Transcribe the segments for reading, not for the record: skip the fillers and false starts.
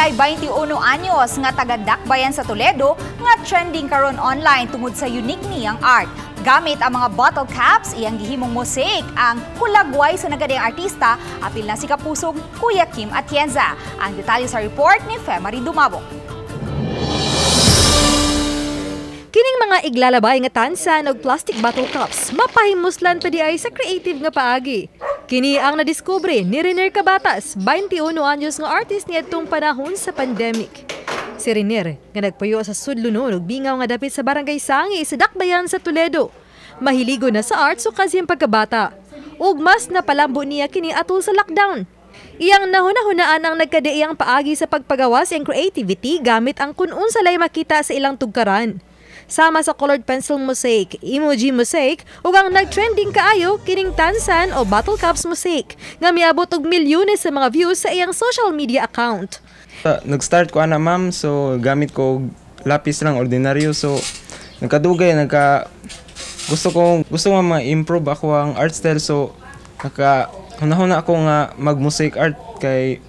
Dunay 21 anyos nga taga-Dakbayan sa Toledo nga trending karon online tungod sa unique niyang art. Gamit ang mga bottle caps, iyang gihimong mosaic ang kulagway sa nagadayang artista, apil na si kapusog Kuya Kim Atienza. Ang detalye sa report ni Femari Dumabok. Kining mga iglalabay nga tansan og plastic bottle cups, mapahimuslan pa di ay sa creative nga paagi. Kini ang nadiskubre ni Renier Cabatas, 21 anyos nga artist niadtong panahon sa pandemic. Si Renier nga nagpuyo sa sudlunon ug bingaw nga dapit sa barangay Sangi sa Dakbayan sa Toledo. Mahiligo na sa art sukad siyang pagkabata. Ug mas napalambo niya kini atol sa lockdown. Iyang nahuna-hunaan ang nagkadaiyang paagi sa pagpagawas ang creativity gamit ang kun-un sa lay makita sa ilang tugkaran. Sama sa colored pencil mosaic, emoji mosaic, ug ang nag-trending kaayo kining tansan o bottle cups mosaic nga miabot og milyones sa mga views sa iyang social media account. Nag-start ko ana ma'am, so gamit ko lapis lang ordinaryo, so gusto ko ma-improve ako ang art style, so hunahuna ako nga mag-mosaic art kay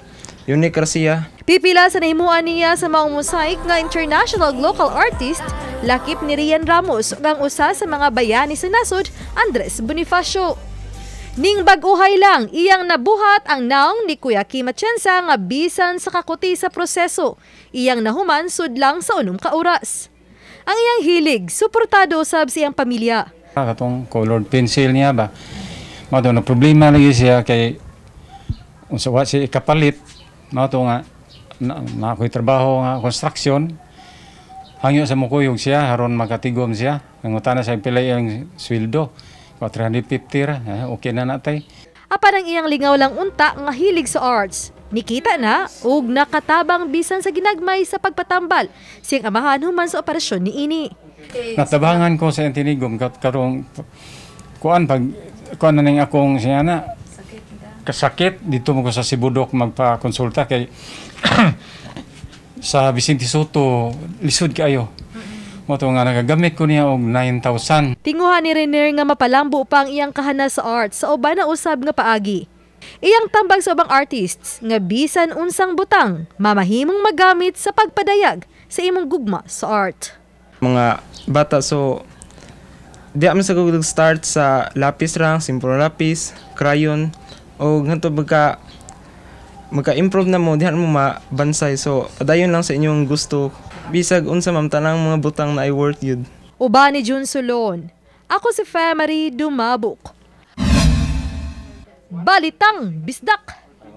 unique ra siya. Pipila sa nahimuan niya sa mga mosaic nga international local artist, lakip ni Rian Ramos ug ang usa sa mga bayani sa nasod, Andres Bonifacio. Ning bag-uhay lang, iyang nabuhat ang naong ni Kuya Kim Atienza nga bisan sa kakuti sa proseso. Iyang nahuman sud lang sa 6 ka oras. Ang iyang hilig, suportado usab siyang pamilya. Katong colored pencil niya ba? Mao na problema lagi siya kay unsa wa siya ikapalit. Mao to nga na ako'y trabaho nga construction. Hangyo sa mukuyog siya haron makatigom siya. Nangutana sa pilay ang sweldo. 350 ra. Okay na natay. Apan ang iyang lingaw lang unta nga hilig sa arts. Nikita na ug nakatabang bisan sa ginagmay sa pagpatambal siyang amahan human sa operasyon ni ini. Natabangan ko sa tinigom karong kuan na ning akong siya na kasakit dito mo ko sa Sibudok magpa-konsulta kay sa Vicente Soto lisod kayo. Mo to nga nagagamit ko niya og 9,000. Tinguhan ni Renier nga mapalambo pa ang iyang kahana sa art sa uban na usab nga paagi. Iyang tambag sa ubang artists nga bisan unsang butang mamahimong magamit sa pagpadayag sa imong gugma sa art. Mga bata, so di man sa start sa lapis lang, simple lapis, crayon, o ganito magka-improve na mo, dihan mo mabansay. So, padayon lang sa inyong gusto. Bisag unsa man tanang mga butang na i-worth yun. Uba ni Jun Solon. Ako si Femari Dumabok. Balitang Bisdak.